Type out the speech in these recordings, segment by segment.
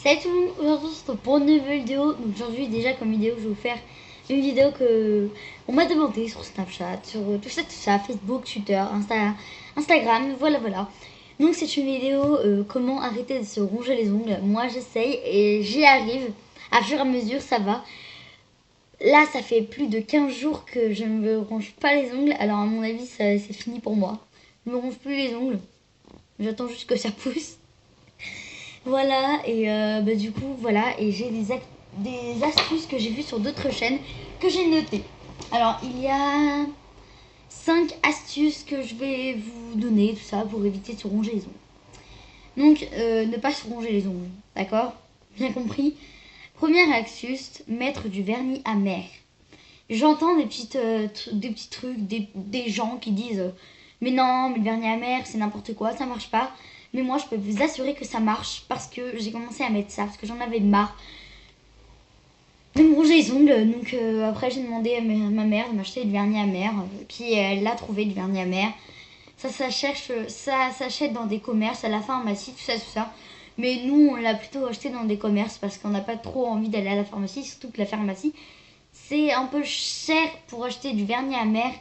Salut tout le monde, aujourd'hui c'est pour une nouvelle vidéo. Donc aujourd'hui déjà comme vidéo je vais vous faire une vidéo que on m'a demandé sur Snapchat, sur tout ça, Facebook, Twitter, Instagram, voilà. Donc c'est une vidéo comment arrêter de se ronger les ongles. Moi j'essaye et j'y arrive, à fur et à mesure ça va. Là ça fait plus de 15 jours que je ne me ronge pas les ongles, alors à mon avis c'est fini pour moi. Je ne me ronge plus les ongles, j'attends juste que ça pousse. Voilà, et du coup, voilà, et j'ai des astuces que j'ai vues sur d'autres chaînes que j'ai notées. Alors, il y a 5 astuces que je vais vous donner, tout ça, pour éviter de se ronger les ongles. Donc, ne pas se ronger les ongles, d'accord? Bien compris. Première astuce, mettre du vernis amer. J'entends des petits trucs, des gens qui disent mais non, mais le vernis amer, c'est n'importe quoi, ça marche pas. Mais moi, je peux vous assurer que ça marche parce que j'ai commencé à mettre ça, parce que j'en avais marre de me ronger les ongles. Donc après, j'ai demandé à ma mère de m'acheter du vernis amer. Puis elle l'a trouvé, du vernis amer. Ça s'achète dans des commerces, à la pharmacie, tout ça. Mais nous, on l'a plutôt acheté dans des commerces parce qu'on n'a pas trop envie d'aller à la pharmacie, surtout que la pharmacie, c'est un peu cher pour acheter du vernis amer.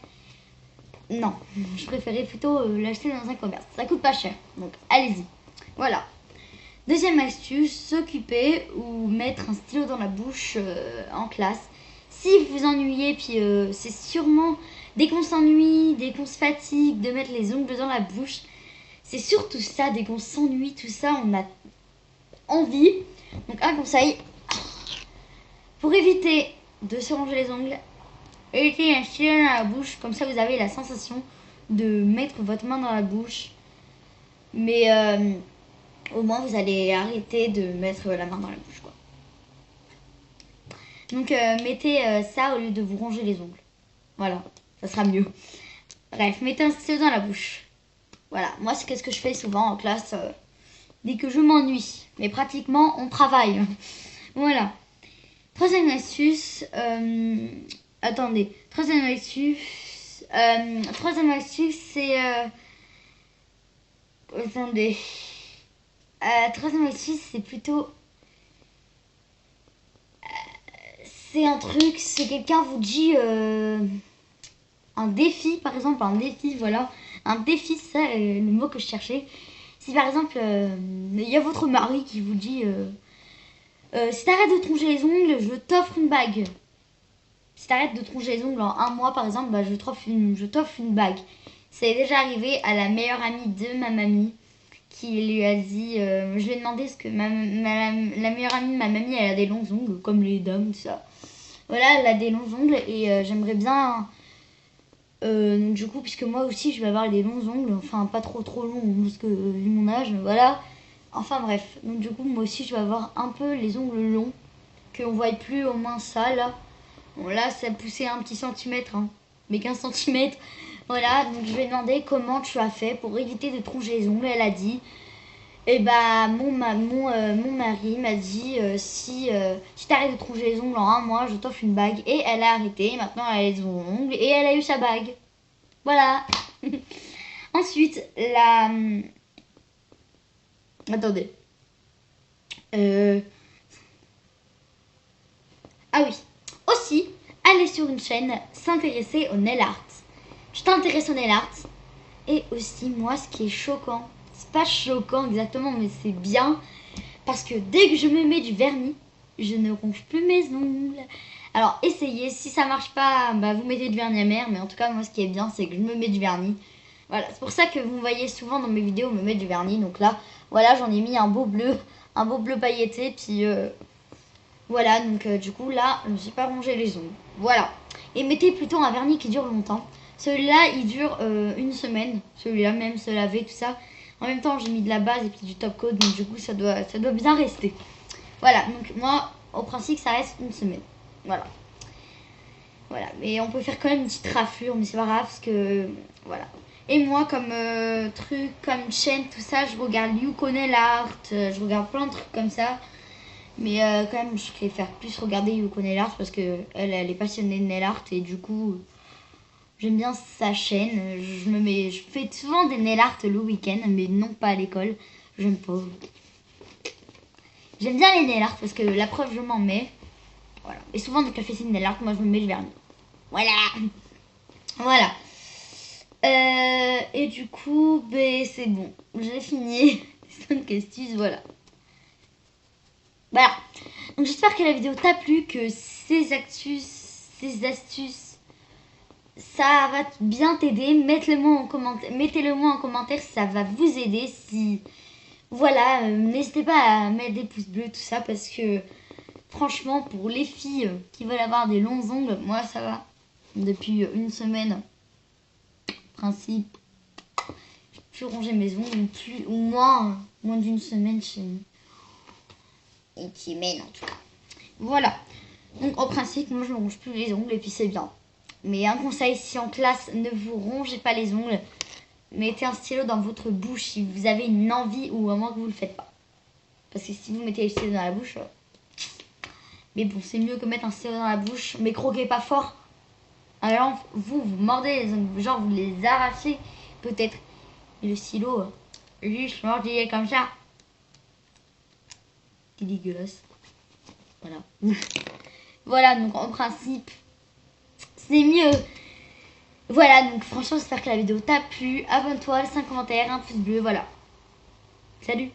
Non, je préférais plutôt l'acheter dans un commerce. Ça coûte pas cher, donc allez-y. Voilà. Deuxième astuce, s'occuper ou mettre un stylo dans la bouche en classe. Si vous vous ennuyez, puis c'est sûrement dès qu'on s'ennuie, dès qu'on se fatigue de mettre les ongles dans la bouche, c'est surtout ça, dès qu'on s'ennuie, tout ça, on a envie. Donc un conseil, pour éviter de se ronger les ongles, évitez un stylo dans la bouche, comme ça vous avez la sensation de mettre votre main dans la bouche. Mais au moins vous allez arrêter de mettre la main dans la bouche, quoi. Donc mettez ça au lieu de vous ronger les ongles. Voilà, ça sera mieux. Bref, mettez un stylo dans la bouche. Voilà, moi c'est ce que je fais souvent en classe dès que je m'ennuie. Mais pratiquement on travaille. Voilà. Troisième astuce. Attendez. Troisième astuce, c'est... attendez. Troisième astuce, c'est plutôt... c'est un truc, c'est quelqu'un vous dit un défi, par exemple, voilà. Un défi, c'est ça le mot que je cherchais. Si par exemple, il y a votre mari qui vous dit si t'arrêtes de te ronger les ongles, je t'offre une bague. Si t'arrêtes de te ronger les ongles en un mois, par exemple, je t'offre une bague. C'est déjà arrivé à la meilleure amie de ma mamie qui lui a dit, je lui ai demandé ce que la meilleure amie de ma mamie, elle a des longs ongles, comme les dames, tout ça. Voilà, elle a des longs ongles et j'aimerais bien, du coup, puisque moi aussi je vais avoir des longs ongles, enfin pas trop longs, parce que vu mon âge, voilà. Enfin bref, donc du coup, moi aussi je vais avoir un peu les ongles longs, qu'on voit plus au moins ça là. Bon, là, ça a poussé un petit centimètre, hein, mais 15 centimètres. Voilà, donc je lui ai demandé comment tu as fait pour éviter de te ronger les ongles. Elle a dit, et bah mon mari m'a dit si t'arrêtes de te ronger les ongles en un mois, je t'offre une bague. Et elle a arrêté, maintenant elle a les ongles et elle a eu sa bague. Voilà. Ensuite, attendez. Ah oui. Aussi, aller sur une chaîne, s'intéresser au nail art. Je t'intéresse au nail art. Et aussi, moi, ce qui est choquant, c'est pas choquant exactement, mais c'est bien, parce que dès que je me mets du vernis, je ne ronge plus mes ongles. Alors, essayez. Si ça marche pas, bah, vous mettez du vernis amer. Mais en tout cas, moi, ce qui est bien, c'est que je me mets du vernis. Voilà, c'est pour ça que vous voyez souvent dans mes vidéos me mettre du vernis. Donc là, voilà, j'en ai mis un beau bleu pailleté. Puis voilà, donc du coup, là, je ne me suis pas rongé les ongles. Voilà. Et mettez plutôt un vernis qui dure longtemps. Celui-là, il dure une semaine. Celui-là même, se laver, tout ça. En même temps, j'ai mis de la base et puis du top coat. Donc du coup, ça doit bien rester. Voilà, donc moi, au principe, ça reste une semaine. Voilà. Voilà, mais on peut faire quand même une petite raflure, mais c'est pas grave parce que... Voilà. Et moi, comme truc, comme chaîne, tout ça, je regarde Yuko Nail Art, je regarde plein de trucs comme ça. Mais quand même, je préfère plus regarder Yuko Nail Art parce que elle est passionnée de nail art et du coup, j'aime bien sa chaîne. Je fais souvent des nail art le week-end, mais non pas à l'école. J'aime pas. J'aime bien les nail art parce que la preuve, je m'en mets. Voilà. Et souvent, dès qu'elle fait ses nail art, moi, je me mets le vernis. Voilà. Voilà. Et du coup, ben, c'est bon. J'ai fini. 5 astuces, voilà. Voilà. Donc j'espère que la vidéo t'a plu, que ces astuces, ça va bien t'aider. Mettez-le-moi en commentaire si ça va vous aider. Si voilà, n'hésitez pas à mettre des pouces bleus, tout ça, parce que franchement, pour les filles qui veulent avoir des longs ongles, moi ça va. Depuis une semaine, principe, j'ai plus rongé mes ongles, ou moins d'une semaine, une semaine en tout cas. Voilà. Donc en principe, moi je ne ronge plus les ongles et puis c'est bien. Mais un conseil, si en classe, ne vous rongez pas les ongles. Mettez un stylo dans votre bouche si vous avez une envie ou à moins que vous ne le faites pas. Parce que si vous mettez le stylo dans la bouche... Mais bon, c'est mieux que mettre un stylo dans la bouche. Mais croquez pas fort. Alors vous mordez les ongles. Genre vous les arrachez peut-être. Et le stylo, juste mordillé comme ça. C'est dégueulasse. Voilà. Voilà, donc en principe, c'est mieux. Voilà, donc franchement, j'espère que la vidéo t'a plu. Abonne-toi, laisse un commentaire, un pouce bleu, voilà. Salut.